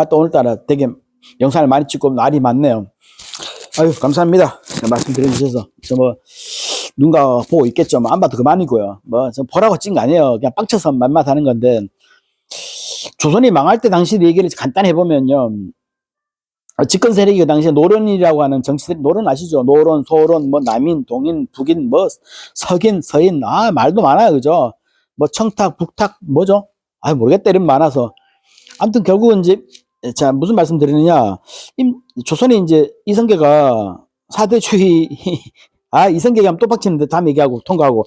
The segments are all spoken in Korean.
또 오늘따라 되게 영상을 많이 찍고 날이 많네요. 아유, 감사합니다. 말씀드려 주셔서. 누군가 보고 있겠죠. 안 봐도 그만이고요. 저 보라고 찍은 거 아니에요. 그냥 빡쳐서 맘맛 하는 건데. 조선이 망할 때 당시 얘기를 간단히 해보면요. 집권 세력이 그 당시에 노론이라고 하는 정치 세력, 노론 아시죠? 노론, 소론, 남인, 동인, 북인, 석인, 서인, 말도 많아요. 그죠? 청탁, 북탁, 뭐죠? 모르겠다. 이름 많아서. 아무튼 결국은 이제, 자, 무슨 말씀 드리느냐. 조선이 이제 이성계가 4대주의, 이성계가 하면 또 빡치는데 다음 얘기하고 통과하고.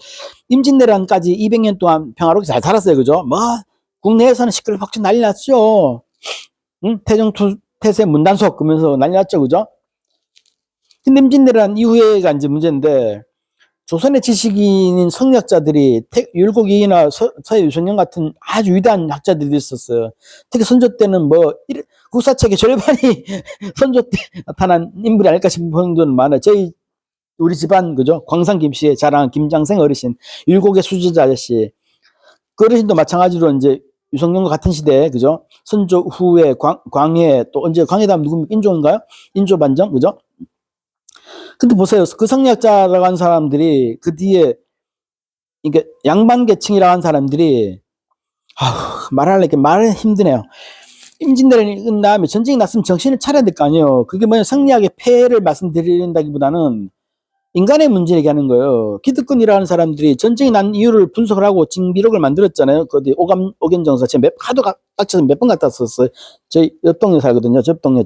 임진왜란까지 200년 동안 평화롭게 잘 살았어요. 그죠? 국내에서는 시끌벅적 난리 났죠. 응? 태세 문단속 그러면서 난리 났죠. 그죠? 근데 임진왜란 이후에가 이제 문제인데, 조선의 지식인인 성리학자들이 율곡이나 서해 유선영 같은 아주 위대한 학자들이 있었어요. 특히 선조 때는 국사책의 절반이 선조 때 나타난 인물이 아닐까 싶은 정도는 많아요. 우리 집안, 그죠? 광산 김씨의 자랑, 김장생 어르신, 율곡의 수지자 아저씨. 그 어르신도 마찬가지로 이제 유성룡과 같은 시대에, 그죠? 선조 후에 광해, 또 언제 광해다음 누굽니까? 인조인가요? 인조반정, 그죠? 근데 보세요. 그 성리학자라고 하는 사람들이 그 뒤에, 이게 양반계층이라고 하는 사람들이, 말하려니까 말은 힘드네요. 임진왜란이 끝난 다음에 전쟁이 났으면 정신을 차려야 될 거 아니에요. 그게 성리학의 폐해를 말씀드린다기보다는 인간의 문제 얘기하는 거예요. 기득권이라는 사람들이 전쟁이 난 이유를 분석을 하고 징비록을 만들었잖아요. 어디 오견정사 제가 하도 빡쳐서 몇 번 갔다 왔었어요. 저희 옆 동네 살거든요. 옆 동네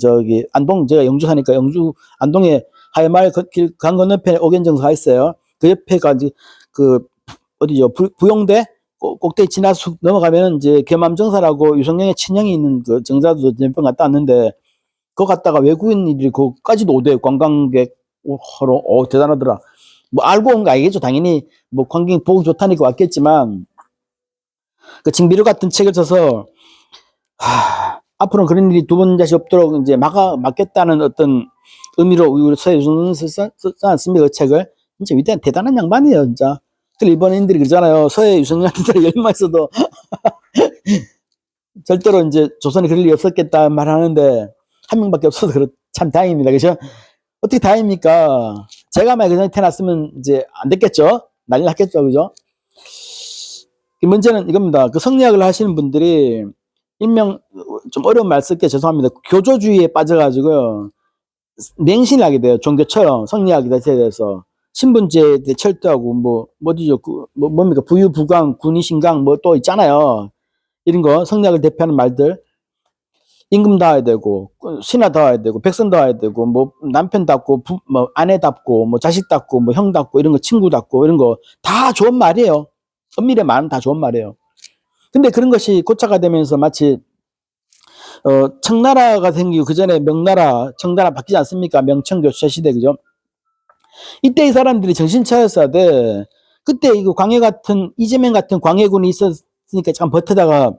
안동, 제가 영주 사니까 영주 안동에 하회마을 길 강 건너편에 오견정사가 있어요. 그 옆에가 이제 어디죠? 부용대 꼭대기 지나서 넘어가면 이제 겸암정사라고 유성룡의 친형이 있는 그 정사도 몇 번 갔다 왔는데, 그거 갔다가 외국인들이 그거까지도 오대요. 관광객 하러. 대단하더라. 알고 온 거 아니겠죠. 당연히 관광 보기 좋다니까 왔겠지만, 그 징비록 같은 책을 써서 앞으로는 그런 일이 두 번 다시 없도록 이제 막겠다는 어떤 의미로 우리 서해 유성룡이 썼지 않습니까? 그 책을. 진짜 위대한 대단한 양반이에요, 진짜. 일본인들이 그러잖아요. 서해 유성룡한테 열만 있어도 절대로 이제 조선에 그럴 일이 없었겠다 말하는데, 한 명밖에 없어서 참 다행입니다. 그죠? 어떻게 다행입니까? 제가 만약 그전에 태어났으면 이제 안 됐겠죠? 난리 났겠죠? 그죠? 문제는 이겁니다. 그 성리학을 하시는 분들이 일명 좀 어려운 말 쓸게 죄송합니다. 교조주의에 빠져가지고요. 맹신을 하게 돼요. 종교처럼 성리학에 대해서. 신분제에 철저하고 어디죠? 뭡니까? 부유부강, 군의신강 또 있잖아요. 이런 거 성리학을 대표하는 말들. 임금 다워야 되고, 신하 다워야 되고, 백성 다워야 되고, 남편답고, 아내답고, 자식답고, 형답고, 이런 거, 친구답고, 이런 거, 다 좋은 말이에요. 엄밀히 말하면 다 좋은 말이에요. 근데 그런 것이 고착화 되면서 마치, 청나라가 생기고, 그 전에 명나라, 청나라 바뀌지 않습니까? 명청교체 시대, 그죠? 이때 이 사람들이 정신 차렸어야 돼. 그때 이거 이재명 같은 광해군이 있었으니까 잠깐 버티다가,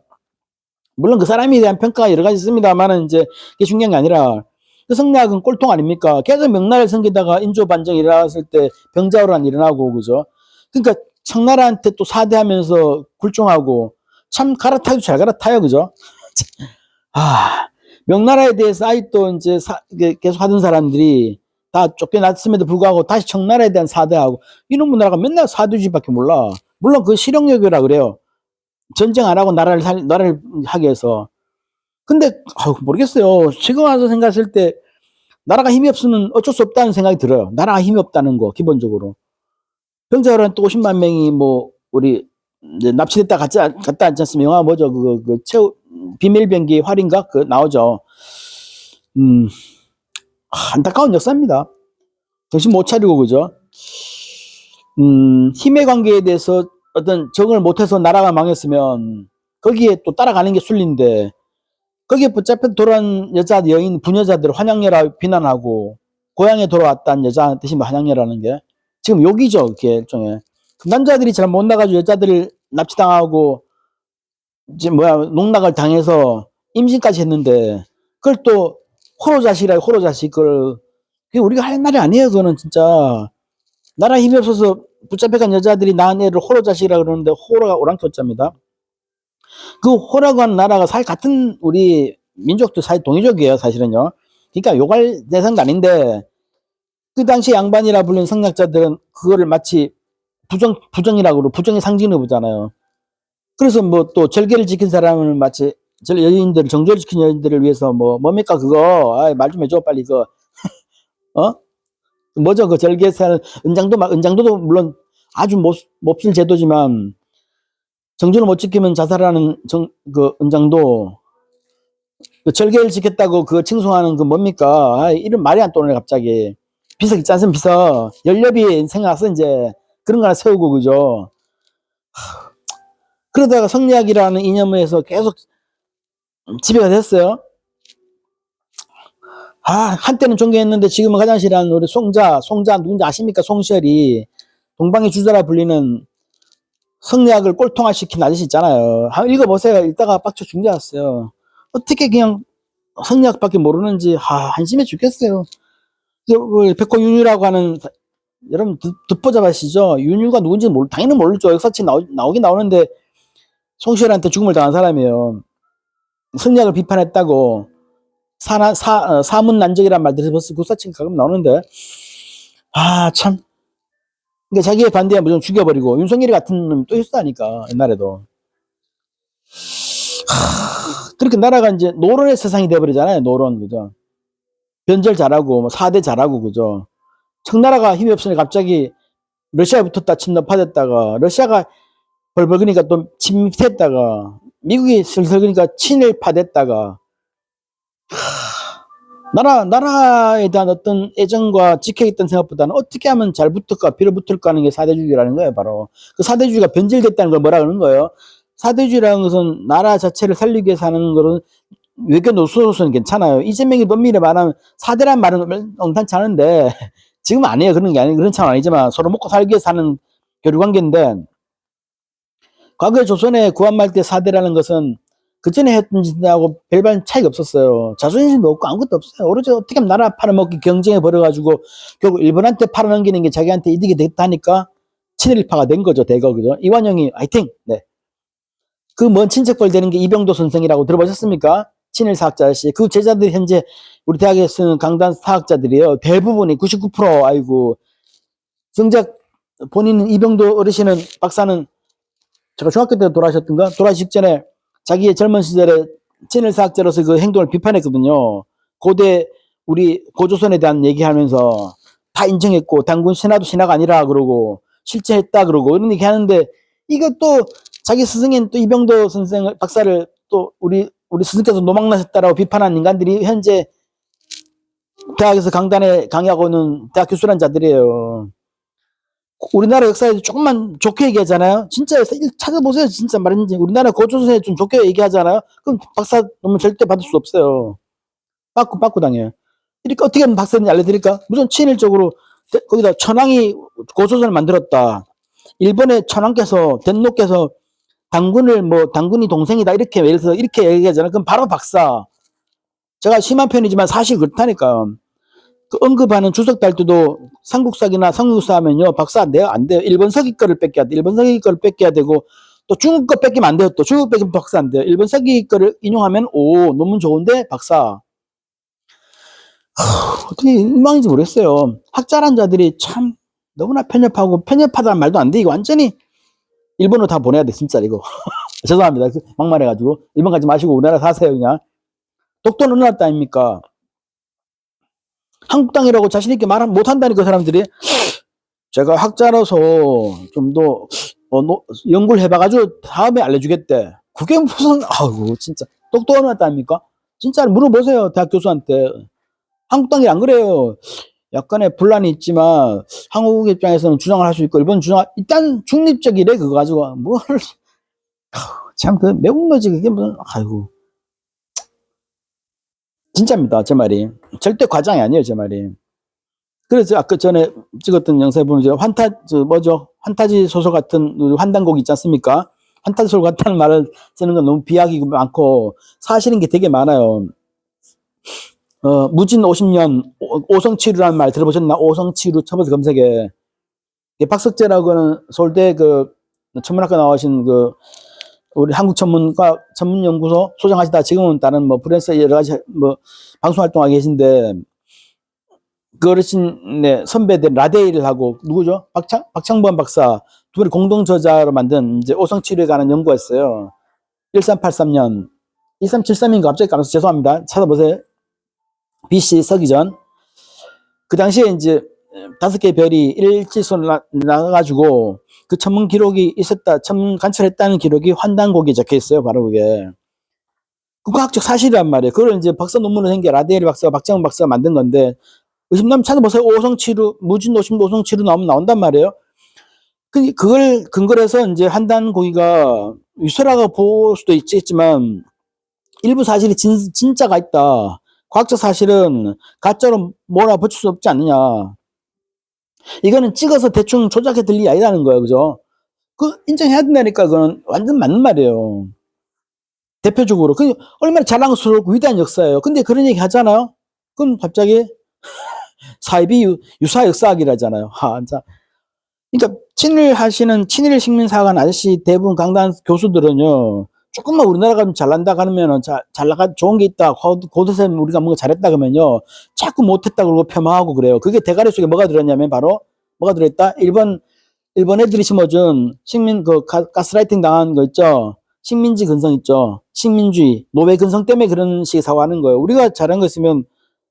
물론 그 사람에 대한 평가가 여러 가지 있습니다만은 이제 그게 중요한 게 아니라, 그 성리학은 꼴통 아닙니까? 계속 명나라를 섬기다가 인조 반정이 일어났을 때 병자호란 일어나고, 그죠? 그러니까 청나라한테 또 사대하면서 굴종하고, 참 갈아타도 잘 갈아타요, 그죠? 명나라에 대해서 아직도 이제 계속 하던 사람들이 다 쫓겨났음에도 불구하고 다시 청나라에 대한 사대하고, 이놈 나라가 맨날 사대주의밖에 몰라. 물론 그 실용외교라 그래요. 전쟁 안 하고 나라를 하게 해서. 근데 모르겠어요. 지금 와서 생각했을 때 나라가 힘이 없으면 어쩔 수 없다는 생각이 들어요. 나라가 힘이 없다는 거 기본적으로. 병자호란 또 50만 명이 우리 이제 납치됐다 갔다 왔지 않습니까? 영화 뭐죠? 비밀병기 활인가? 나오죠. 안타까운 역사입니다. 정신 못 차리고, 그죠? 힘의 관계에 대해서 어떤 적응을 못해서 나라가 망했으면 거기에 또 따라가는 게 순리인데, 거기에 붙잡혀 돌아온 여인, 부녀자들을 환양녀라 비난하고, 고향에 돌아왔다는 여자 대신 환양녀라는 게 지금 욕이죠. 그게 일종의. 남자들이 잘 못 나가지고 여자들을 납치당하고 이제 농락을 당해서 임신까지 했는데, 그걸 또 호로자식이라고, 호로자식. 그게 우리가 할 말이 아니에요. 그거는 진짜 나라 힘이 없어서 붙잡혀간 여자들이 낳은 애를 호로자식이라 그러는데, 호로가 오랑캐자입니다. 그 호라고 하는 나라가 사실 같은 우리 민족도 사실 동이족이에요, 사실은요. 그러니까 욕할 대상도 아닌데 그 당시 양반이라 불린 성략자들은 그거를 마치 부정이라고 그러고 부정의 상징으로 보잖아요. 그래서 뭐 또 절개를 지킨 사람을 마치 여인들 정조를 지킨 여인들을 위해서 뭡니까 그거 말 좀 해줘 빨리 그 어? 뭐죠 그 절개살 은장도도 물론 아주 몹쓸 제도지만 정조를 못 지키면 자살하는 그 은장도 그 절개를 지켰다고 그 칭송하는 그 뭡니까 이런 말이 안 떠오르네 갑자기. 비석 있지 않습니까 비석 연료비 생각해서 이제 그런 거 하나 세우고 그죠. 그러다가 성리학이라는 이념에서 계속 지배가 됐어요. 한때는 존경했는데 지금은 화장실한 우리 송자 누군지 아십니까? 송시열이 동방의 주자라 불리는 성리학을 꼴통화시킨 아저씨 있잖아요. 한번 읽어보세요. 읽다가 빡쳐 죽는 줄 알았어요. 어떻게 그냥 성리학밖에 모르는지 한심해 죽겠어요. 백호 윤유라고 하는 여러분 듣보잡 아시죠? 윤유가 누군지 당연히 모르죠. 역사책 나오긴 나오는데 송시열한테 죽음을 당한 사람이에요. 성리학을 비판했다고 사문난적이란 말들이 벌써 역사책 가끔 나오는데 참 그러니까 자기의 반대에 무조건 죽여버리고 윤석열이 같은 놈이 또 있었다니까 옛날에도. 그렇게 나라가 이제 노론의 세상이 돼버리잖아요. 노론 그죠. 변절 잘하고 4대 잘하고 그죠. 청나라가 힘이 없으니까 갑자기 러시아에 붙었다 침략파됐다가 러시아가 벌벌 그니까 또 침입했다가 미국이 슬슬 그니까 친일파됐다가 나라에 대한 어떤 애정과 지켜있던 생각보다는 어떻게 하면 잘 붙을까 빌어붙을까 하는 게 사대주의라는 거예요. 바로 그 사대주의가 변질됐다는 걸 뭐라 그러는 거예요. 사대주의라는 것은 나라 자체를 살리기 위해서 하는 거는 외교 노선으로서는 괜찮아요. 이재명이 논밀에 말하면 사대란 말은 엉탄치 않은데 지금 아니에요. 그런 게 아니에요. 그런 차원 아니지만 서로 먹고 살기 위해서 하는 교류관계인데 과거에 조선의 구한말 때 사대라는 것은 그 전에 했던 짓하고 별반 차이가 없었어요. 자존심도 없고 아무것도 없어요. 오로지 어떻게 하면 나라 팔아먹기 경쟁에 벌어가지고 결국 일본한테 팔아넘기는 게 자기한테 이득이 됐다 하니까 친일파가 된 거죠. 대거 그죠. 이완용이 화이팅. 네. 그 먼 친척벌 되는 게 이병도 선생이라고 들어보셨습니까? 친일 사학자씨. 그 제자들이 현재 우리 대학에 쓰는 강단 사학자들이에요. 대부분이 99% 아이고 정작 본인은 이병도 어르신은 박사는 제가 중학교 때 돌아가셨던가? 돌아가시기 전에 자기의 젊은 시절에 친일 사학자로서 그 행동을 비판했거든요. 고대 우리 고조선에 대한 얘기하면서 다 인정했고 당군 신하도 신하가 아니라 그러고 실제 했다 그러고 이런 얘기 하는데 이것도 자기 스승인 또 이병도 선생 박사를 또 우리 스승께서 노망나셨다라고 비판한 인간들이 현재 대학에서 강단에 강의하고 있는 대학 교수란 자들이에요. 우리나라 역사에 조금만 좋게 얘기하잖아요. 진짜 찾아보세요. 진짜 말인지 우리나라 고조선에 좀 좋게 얘기하잖아요. 그럼 박사 논문 절대 받을 수 없어요. 빠꾸 당해요. 이렇게 어떻게 하면 박사인지 알려드릴까? 무슨 친일적으로 거기다 천황이 고조선을 만들었다. 일본의 천황께서 덴노께서 당군이 동생이다 이렇게 예를 들어서 이렇게 얘기하잖아요. 그럼 바로 박사. 제가 심한 편이지만 사실 그렇다니까. 그 언급하는 주석 달두도 삼국사기나 삼국사 하면요 박사 안 돼요. 일본 서기 거를 뺏겨야 돼. 일본 서기 거를 뺏겨야 되고 또 중국 거 뺏기면 안 돼요. 또 중국 뺏기면 박사 안 돼요. 일본 서기 거를 인용하면 논문 좋은데 박사. 어떻게 일망인지 모르겠어요. 학자란 자들이 참 너무나 편협하다는 말도 안 돼. 이거 완전히 일본으로 다 보내야 돼 진짜 이거. 죄송합니다. 막말해가지고 일본 가지 마시고 우리나라 사세요 그냥. 독도는 어느 나라 아닙니까? 한국 땅이라고 자신있게 말 못한다니까 그 사람들이. 제가 학자라서 좀 더 연구를 해봐가지고 다음에 알려주겠대. 그게 무슨 아이고 진짜 독도 어느 나라 아닙니까? 진짜 물어보세요 대학 교수한테. 한국 땅이 안 그래요. 약간의 분란이 있지만 한국 입장에서는 주장을 할 수 있고 일본 주장 일단 중립적이래 그거 가지고 뭘 참 그 매국노지 그게 무슨 아이고 진짜입니다 제 말이. 절대 과장이 아니에요 제 말이. 그래서 아까 전에 찍었던 영상에 보면 이제 환타지 소설 같은 환단곡 있지 않습니까? 환타지 소설 같다는 말을 쓰는 건 너무 비약이고 많고 사실인 게 되게 많아요. 무진 50년 오성치루라는 말 들어보셨나? 오성치루 쳐봐서 검색해. 박석재라고 하는 서울대 그 천문학과 나오신 그 우리 한국 전문연구소 소장하시다 지금은 다른 뭐 프랑스 여러 가지 뭐 방송 활동하고 계신데 그 어르신 네, 선배들 라데이를 하고 누구죠? 박창범 박사 두 분이 공동 저자로 만든 이제 오성 치료에 관한 연구가 있어요. 1383년 1373인가 갑자기 까먹어서 죄송합니다. 찾아보세요. BC 서기 전. 그 당시에 이제 5개의 별이 일치선으로 나가가지고 그 천문 기록이 있었다, 천문 관찰했다는 기록이 환단곡에 적혀 있어요. 바로 그게. 그 과학적 사실이란 말이에요. 그걸 이제 박사 논문을 한 게 라데이리 박사와 박정훈 박사가 만든 건데, 의심나면 찾아보세요. 오성치루, 무진 오성치루 나오면 나온단 말이에요. 그걸 근거로 해서 이제 환단고기가 유설화가 볼 수도 있지만, 일부 사실이 진짜가 있다. 과학적 사실은 가짜로 몰아붙일 수 없지 않느냐. 이거는 찍어서 대충 조작해 들 일이 아니라는 거예요. 그죠? 그 인정해야 된다니까. 그건 완전 맞는 말이에요. 대표적으로. 그 얼마나 자랑스럽고 위대한 역사예요. 근데 그런 얘기 하잖아요. 그럼 갑자기 사이비 유사 역사학이라잖아요. 그러니까 친일 식민사관 아저씨 대부분 강단 교수들은요. 조금만 우리나라가 좀 잘난다 그러면은 잘 나가 좋은 게 있다. 고도쌤 우리가 뭔가 잘했다 그러면요. 자꾸 못했다 그러고 폄하하고 그래요. 그게 대가리 속에 뭐가 들었냐면 바로 뭐가 들어있다? 일본 애들이 심어준 식민 가스라이팅 당한 거 있죠. 식민지 근성 있죠. 식민주의, 노예 근성 때문에 그런 식의 사고하는 거예요. 우리가 잘한 거 있으면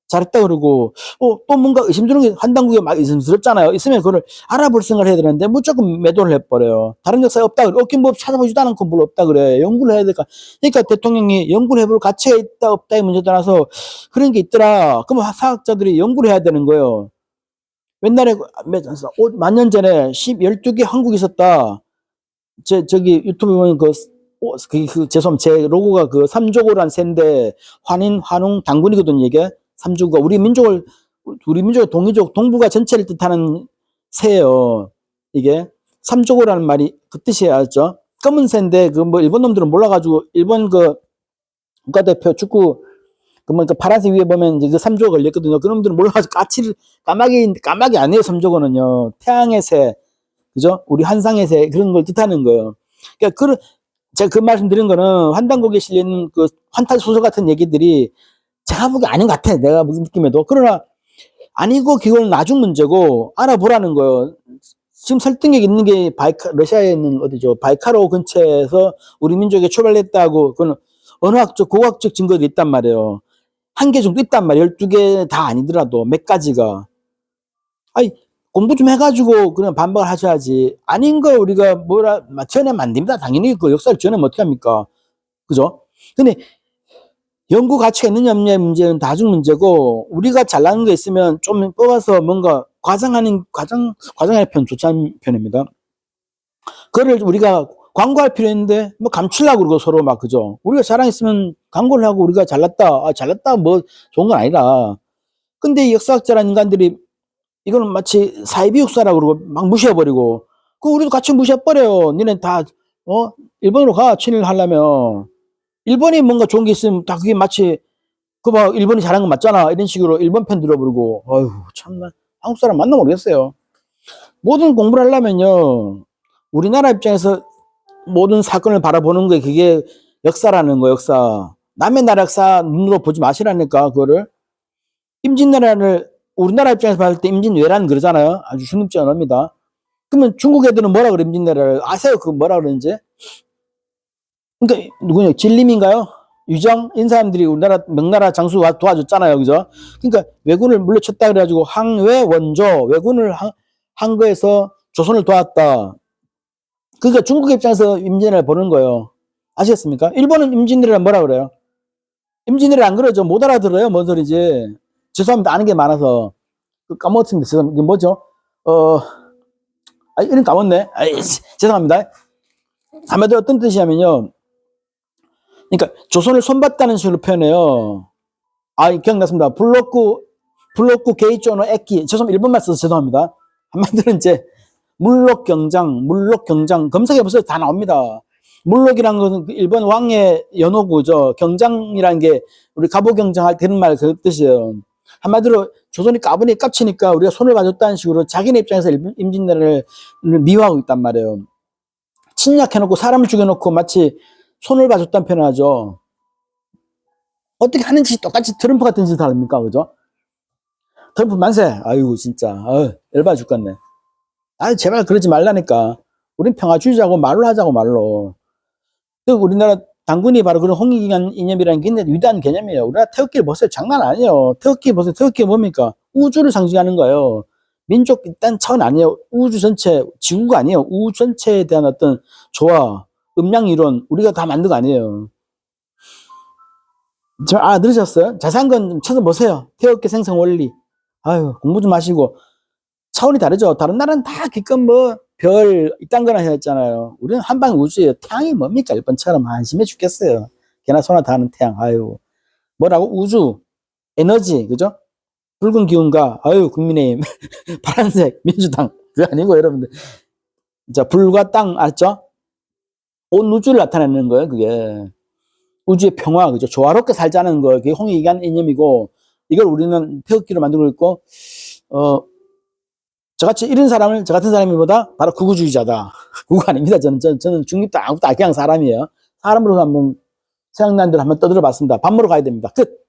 잘했다 그러고, 또 뭔가 의심스러운 게 환단국에 막 의심스럽잖아요. 있으면 그걸 알아볼 생각을 해야 되는데 무조건 매도를 해버려요. 다른 역사에 없다 그래. 없긴 뭐 찾아보지도 않고 뭘 없다 그래. 연구를 해야 될까. 그러니까 대통령이 연구를 해볼 가치가 있다 없다의 문제 떠나서 그런 게 있더라. 그러면 사학자들이 연구를 해야 되는 거예요. 옛날에 만 년 전에 12개 한국이 있었다. 저기 유튜브 보면 죄송합니다. 제 로고가 그 삼조고란 새인데 환웅 당군이거든요, 이게. 삼조고가 우리 민족의 동이족, 동북아 전체를 뜻하는 새예요. 이게. 삼조고라는 말이 그 뜻이에요, 알죠? 검은 새인데, 뭐 일본 놈들은 몰라가지고, 일본 국가대표 축구, 그 파란색 위에 보면 이제 그 삼조가 걸렸거든요. 그 놈들은 몰라가지고 까마귀 아니에요, 삼조고는요. 태양의 새, 그죠? 우리 환상의 새, 그런 걸 뜻하는 거예요. 그러니까 제가 그 말씀 드린 거는 환단곡에 실린 그 환탈 소설 같은 얘기들이 제가 보기 아닌 것 같아. 내가 무슨 느낌에도. 그러나 아니고 그건 나중 문제고 알아보라는 거예요. 지금 설득력 있는 게 러시아에 있는 어디죠? 바이카로 근처에서 우리 민족이 출발했다고 그건 언어학적, 고고학적 증거들이 있단 말이에요. 한 개 정도 있단 말이에요. 12개 다 아니더라도 몇 가지가. 아니, 공부 좀 해가지고 그냥 반박을 하셔야지. 아닌 거 우리가 전해면 안 됩니다. 당연히 그 역사를 전해면 어떻게 합니까? 그죠? 근데 연구 가치가 있느냐 없느냐의 문제는 나중 문제고, 우리가 잘나는 게 있으면 좀 뽑아서 뭔가 과장하는 편 좋지 않은 편입니다. 그거를 우리가 광고할 필요 있는데 뭐 감추려고 그러고 서로 막, 그죠? 우리가 자랑 있으면 광고를 하고 우리가 잘났다 뭐 좋은 건 아니라. 근데 역사학자라는 인간들이 이거는 마치 사이비 역사라고 그러고 막 무시해버리고, 우리도 같이 무시해버려요. 니네 다 일본으로 가, 친일 하려면. 일본이 뭔가 좋은 게 있으면 다 그게 마치 일본이 잘한 건 맞잖아, 이런 식으로 일본 편 들어버리고. 어휴, 참나. 한국 사람 맞나 모르겠어요. 모든 공부를 하려면요, 우리나라 입장에서 모든 사건을 바라보는 게 그게 역사라는 거, 역사. 남의 나라 역사 눈으로 보지 마시라니까, 그거를. 임진왜란을 우리나라 입장에서 봤을 때 임진왜란 그러잖아요. 아주 중립적 언어입니다. 그러면 중국 애들은 뭐라 그래, 임진왜란을. 아세요? 그 뭐라 그러는지? 그러니까 누구냐? 진림인가요? 유정? 이 사람들이 우리나라 명나라 장수가 도와줬잖아요. 그죠? 그러니까 왜군을 물리쳤다 그래가지고 항외 원조, 왜군을 한 거에서 조선을 도왔다. 그러니까 중국 입장에서 임진왜란을 보는 거예요. 아시겠습니까? 일본은 임진왜란 뭐라 그래요? 임진왜란 안 그러죠. 못 알아들어요. 뭔 소리지. 죄송합니다. 아는 게 많아서. 까먹었습니다. 죄송합니다. 이게 뭐죠? 이런 까먹네. 죄송합니다. 한마디로 어떤 뜻이냐면요. 그러니까 조선을 손봤다는 식으로 표현해요. 기억났습니다. 블록구 게이조노 에키. 죄송합니다. 일본말 써서 죄송합니다. 한마디로 이제 물록경장 검색해보세요. 다 나옵니다. 물록이라는 것은 일본 왕의 연호구죠. 경장이라는 게 우리 갑오경장 할 때 하는 말 그 뜻이에요. 한마디로 조선이 까부니 깝치니까 우리가 손을 봐줬다는 식으로 자기네 입장에서 임진왜란을 미화하고 있단 말이에요. 침략해놓고 사람을 죽여놓고 마치 손을 봐줬다는 표현을 하죠. 어떻게 하는 짓이 똑같이 트럼프 같은 짓을 합니까? 그죠? 트럼프 만세! 아이고, 진짜. 열받아 죽겠네. 제발 그러지 말라니까. 우린 평화주의자고 말로 하자고, 말로. 우리나라 당군이 바로 그런 홍익인간 이념이라는 게 굉장히 위대한 개념이에요. 우리나라 태극기를 보세요. 장난 아니에요. 태극기 보세요. 태극기 뭡니까? 우주를 상징하는 거예요. 민족 일단 차원 아니에요. 우주 전체, 지구가 아니에요. 우주 전체에 대한 어떤 조화, 음양 이론, 우리가 다 만든 거 아니에요. 들으셨어요? 자세한 건 좀 찾아보세요. 태극기 생성 원리. 공부 좀 하시고. 차원이 다르죠. 다른 나라는 다 기껏 별, 이딴 거나 했잖아요. 우리는 한방 우주예요. 태양이 뭡니까? 일본처럼 한심해 죽겠어요. 개나 소나 다 하는 태양. 뭐라고? 우주, 에너지, 그죠? 붉은 기운과, 국민의힘, 파란색, 민주당. 그거 아니고, 여러분들. 자, 불과 땅, 알죠? 온 우주를 나타내는 거예요, 그게. 우주의 평화, 그죠? 조화롭게 살자는 거. 그게 홍익인간 이념이고, 이걸 우리는 태극기로 만들고 있고, 저같이 이런 사람을, 저 같은 사람이보다 바로 극우주의자다. 극우가 아닙니다. 저는 중립도 아무것도 그냥 사람이에요. 사람으로 한번 생각난 대로 한번 떠들어 봤습니다. 밥 먹으러 가야 됩니다. 끝.